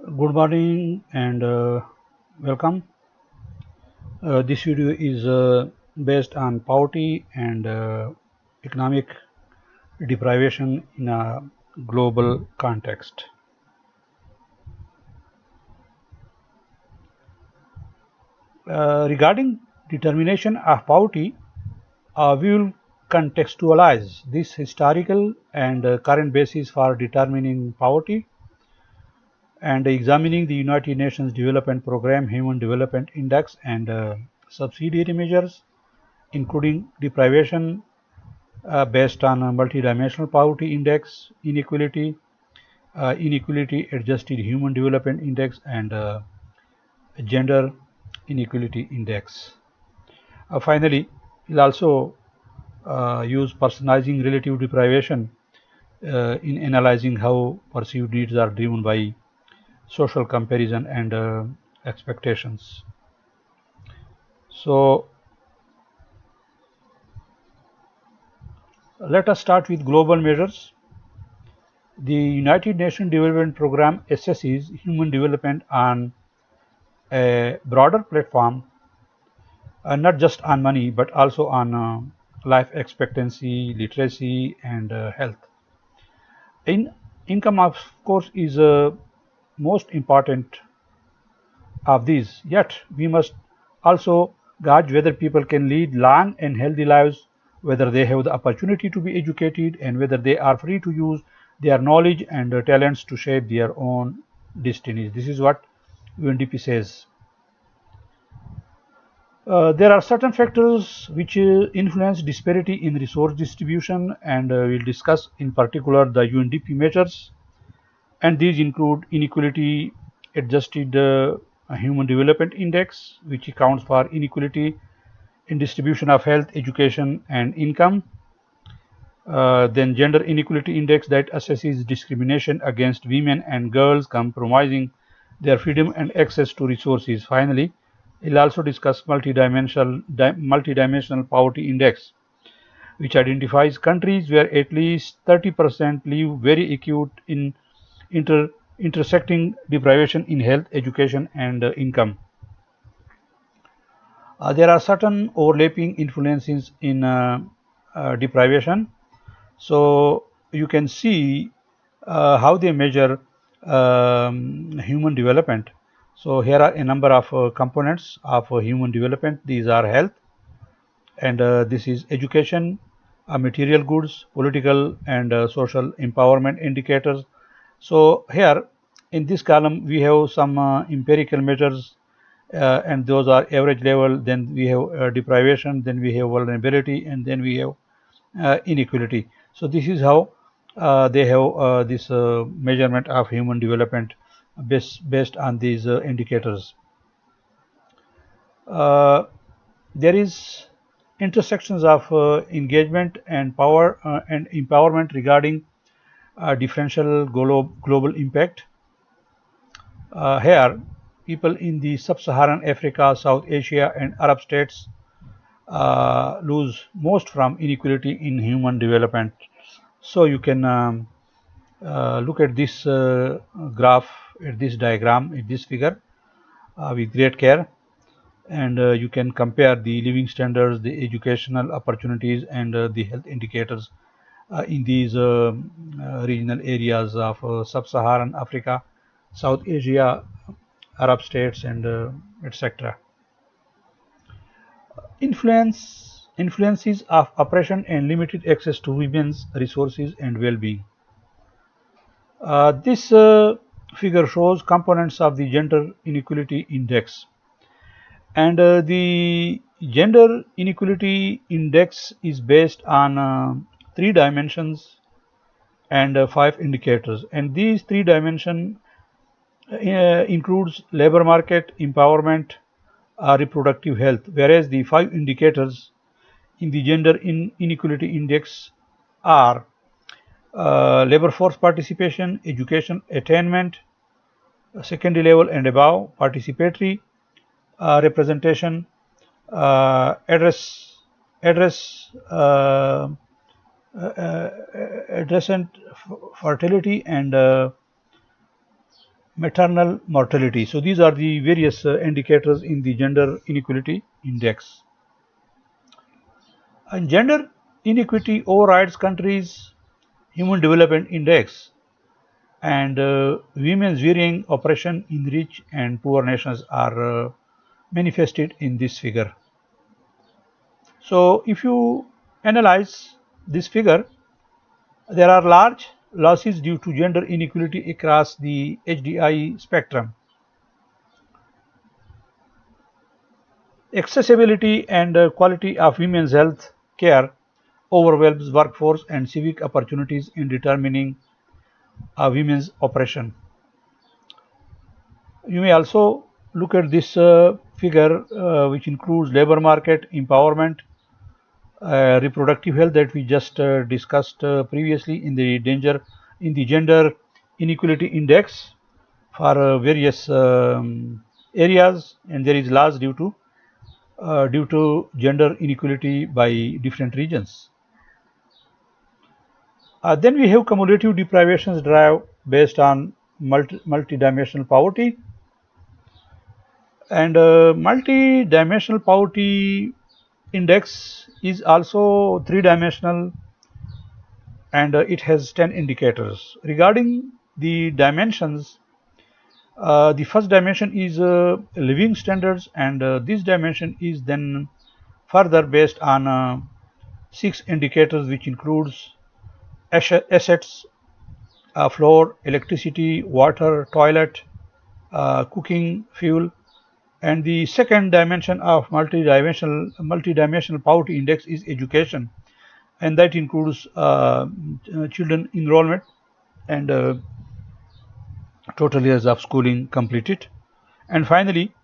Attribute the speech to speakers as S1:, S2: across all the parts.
S1: Good morning and welcome. This video is based on poverty and economic deprivation in a global context. Regarding determination of poverty, we will contextualize this historical and current basis for determining poverty and examining the United Nations Development Programme Human Development Index and subsidiary measures, including deprivation based on a multidimensional poverty index, inequality adjusted human development index, and gender inequality index. Finally, we'll also use personalizing relative deprivation in analyzing how perceived needs are driven by social comparison and expectations. So let us start with global measures. The United Nations Development Programme assesses human development on a broader platform, not just on money, but also on life expectancy, literacy, and health. In income, of course, is most important of these. Yet, we must also gauge whether people can lead long and healthy lives, whether they have the opportunity to be educated, and whether they are free to use their knowledge and talents to shape their own destinies. This is what UNDP says. There are certain factors which influence disparity in resource distribution, and we'll discuss in particular the UNDP measures. And these include inequality adjusted human development index, which accounts for inequality in distribution of health, education, and income. Then gender inequality index that assesses discrimination against women and girls, compromising their freedom and access to resources. Finally, we'll also discuss multidimensional poverty index, which identifies countries where at least 30% live very acute in intersecting deprivation in health, education, and income. There are certain overlapping influences in deprivation. So you can see how they measure human development. So here are a number of components of human development. These are health, and this is education, material goods, political and social empowerment indicators. So here in this column we have some empirical measures, and those are average level. Then we have deprivation, then we have vulnerability, and then we have inequality. So this is how they have this measurement of human development based on these indicators. Uh, there is intersections of engagement and power and empowerment regarding differential global impact. Here, people in the sub-Saharan Africa, South Asia, and Arab states lose most from inequality in human development. So you can look at this graph, at this diagram, at this figure with great care, and you can compare the living standards, the educational opportunities, and the health indicators in these regional areas of sub-Saharan Africa, South Asia, Arab states, and etc. Influences of oppression and limited access to women's resources and well-being. This figure shows components of the gender inequality index, and the gender inequality index is based on three dimensions and five indicators, and these three dimensions includes labor market, empowerment, reproductive health, whereas the five indicators in the gender inequality index are labor force participation, education attainment, secondary level and above, participatory representation, address address addressant fertility, and maternal mortality. So these are the various indicators in the gender inequality index. And gender inequity overrides countries' human development index, and women's varying oppression in rich and poor nations are manifested in this figure. So if you analyze this figure, there are large losses due to gender inequality across the HDI spectrum. Accessibility and quality of women's health care overwhelms workforce and civic opportunities in determining women's oppression. You may also look at this figure, which includes labor market empowerment, reproductive health that we just discussed previously in the gender inequality index for various areas, and there is loss due to gender inequality by different regions. Then we have cumulative deprivations drive based on multidimensional poverty, and multidimensional poverty index is also three-dimensional, and it has 10 indicators. Regarding the dimensions, the first dimension is living standards, and this dimension is then further based on 6 indicators, which includes assets, floor, electricity, water, toilet, cooking, fuel. And the second dimension of multidimensional poverty index is education, and that includes children enrollment and total years of schooling completed. And finally,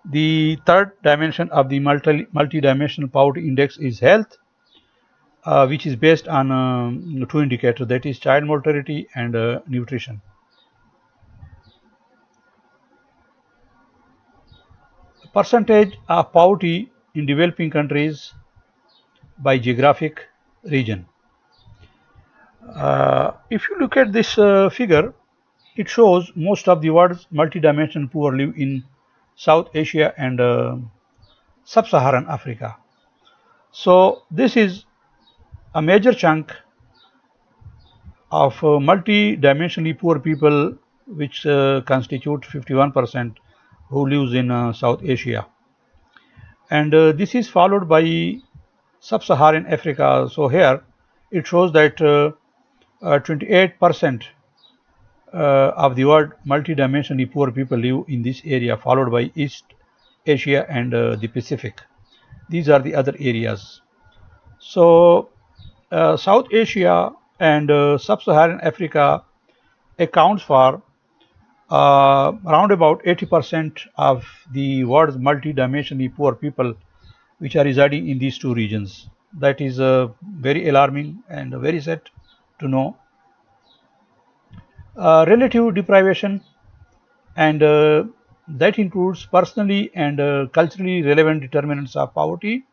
S1: the third dimension of the multidimensional poverty index is health, which is based on 2 indicators, that is child mortality and nutrition. The percentage of poverty in developing countries by geographic region. If you look at this figure, it shows most of the world's multidimensional poor live in South Asia and Sub-Saharan Africa. So this is a major chunk of multi-dimensionally poor people, which constitute 51% who lives in South Asia, and this is followed by Sub-Saharan Africa. So here it shows that 28% of the world multi-dimensionally poor people live in this area, followed by East Asia and the Pacific. These are the other areas. So South Asia and Sub-Saharan Africa accounts for around about 80% of the world's multi-dimensionally poor people, which are residing in these two regions. That is very alarming and very sad to know. Relative deprivation, and that includes personally and culturally relevant determinants of poverty,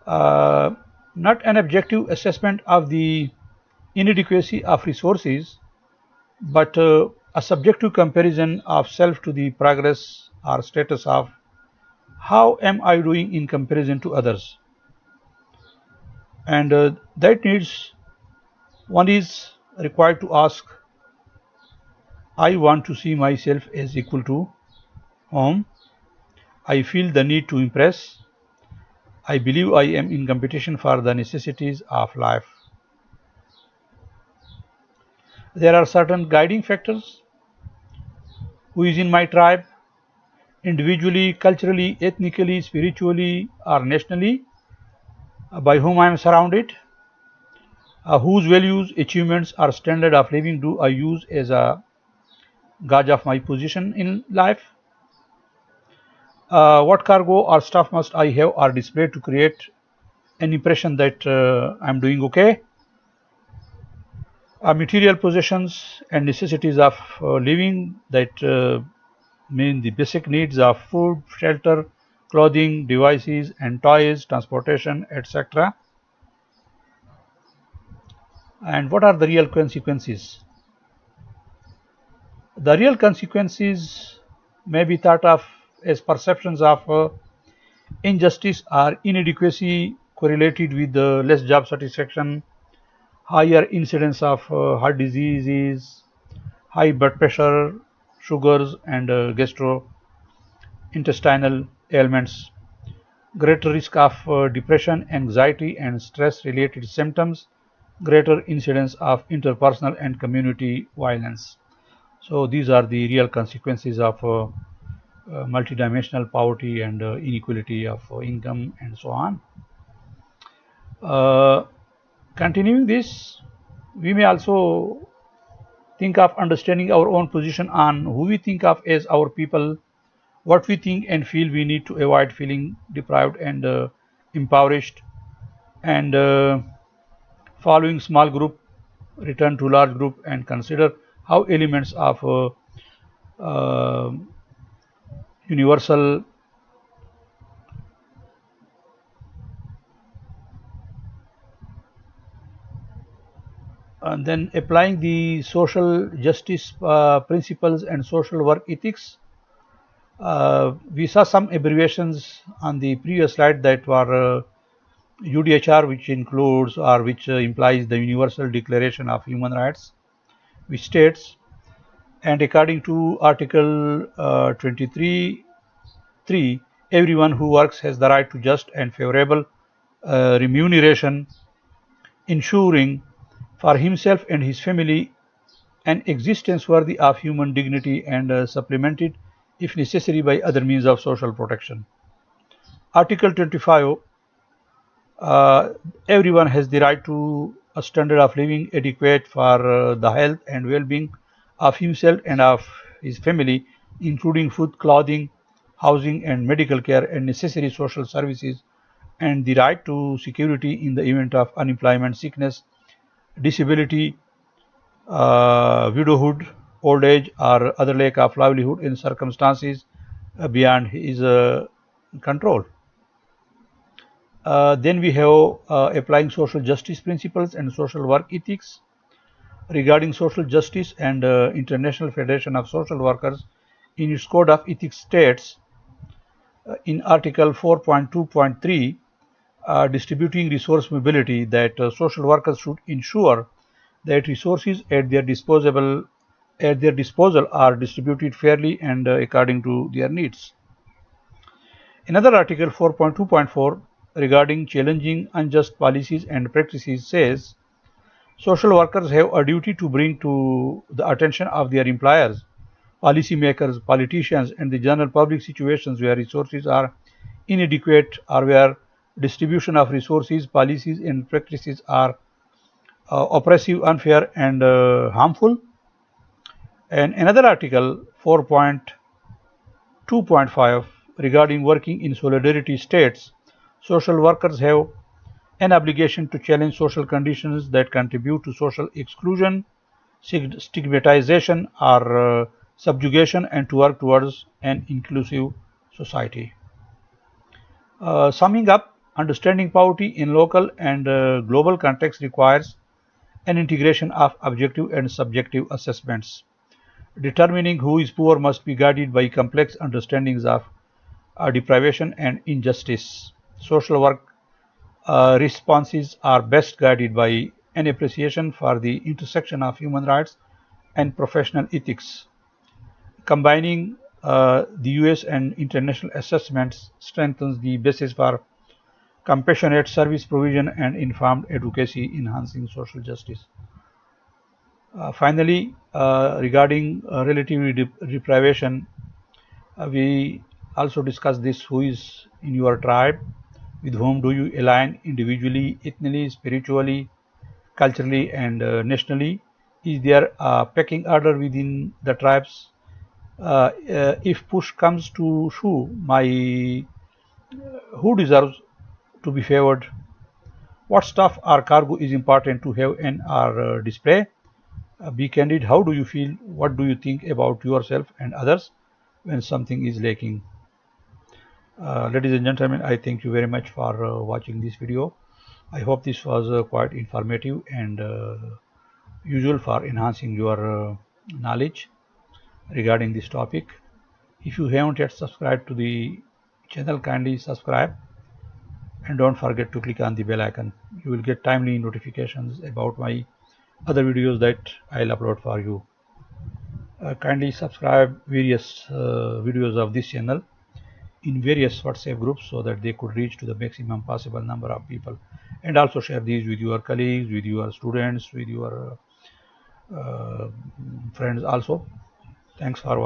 S1: not an objective assessment of the inadequacy of resources, but a subjective comparison of self to the progress or status of how am I doing in comparison to others. And that needs, one is required to ask, I want to see myself as equal to whom? I feel the need to impress. I believe I am in competition for the necessities of life. There are certain guiding factors. Who is in my tribe? Individually, culturally, ethnically, spiritually, or nationally? By whom I am surrounded? Whose values, achievements, or standard of living do I use as a gauge of my position in life? What cargo or stuff must I have or display to create an impression that I'm doing okay? Material possessions and necessities of living, that mean the basic needs of food, shelter, clothing, devices and toys, transportation, etc. And what are the real consequences? The real consequences may be thought of as perceptions of injustice or inadequacy correlated with less job satisfaction, higher incidence of heart diseases, high blood pressure, sugars, and gastrointestinal ailments, greater risk of depression, anxiety, and stress related symptoms, greater incidence of interpersonal and community violence. So, these are the real consequences of multidimensional poverty and inequality of income and so on. Uh, Continuing this, we may also think of understanding our own position on who we think of as our people, what we think and feel we need to avoid feeling deprived and impoverished, and following small group, return to large group, and consider how elements of uh, universal and then applying the social justice principles and social work ethics. We saw some abbreviations on the previous slide that were UDHR, which includes or which implies the Universal Declaration of Human Rights, which states, and according to Article 23(3), everyone who works has the right to just and favorable remuneration, ensuring for himself and his family an existence worthy of human dignity and supplemented, if necessary, by other means of social protection. Article 25, uh, everyone has the right to a standard of living adequate for the health and well-being of himself and of his family, including food, clothing, housing, and medical care and necessary social services, and the right to security in the event of unemployment, sickness, disability, widowhood, old age, or other lack of livelihood in circumstances beyond his control. Then we have applying social justice principles and social work ethics. Regarding social justice, and International Federation of Social Workers in its code of ethics states in Article 4.2.3, distributing resource mobility, that social workers should ensure that resources at their disposal are distributed fairly and according to their needs. Another Article 4.2.4, regarding challenging unjust policies and practices, says social workers have a duty to bring to the attention of their employers, policymakers, politicians, and the general public situations where resources are inadequate or where distribution of resources, policies, and practices are oppressive, unfair, and harmful. And another Article 4.2.5, regarding working in solidarity, states social workers have an obligation to challenge social conditions that contribute to social exclusion, stigmatization, or subjugation, and to work towards an inclusive society. Summing up, understanding poverty in local and global context requires an integration of objective and subjective assessments. Determining who is poor must be guided by complex understandings of deprivation and injustice. Social work responses are best guided by an appreciation for the intersection of human rights and professional ethics. Combining the US and international assessments strengthens the basis for compassionate service provision and informed advocacy, enhancing social justice. Finally, regarding relative deprivation, we also discussed this: who is in your tribe, with whom do you align individually, ethnically, spiritually, culturally, and nationally? Is there a pecking order within the tribes? If push comes to shove, my who deserves to be favored? What stuff or cargo is important to have in our display? Be candid. How do you feel? What do you think about yourself and others when something is lacking? Ladies and gentlemen, I thank you very much for watching this video. I hope this was quite informative and useful for enhancing your knowledge. regarding this topic. If you haven't yet subscribed to the channel, kindly subscribe and don't forget to click on the bell icon. You will get timely notifications about my other videos that I'll upload for you. Kindly subscribe various videos of this channel in various WhatsApp groups so that they could reach to the maximum possible number of people, and also share these with your colleagues, with your students, with your friends also. Thanks for watching.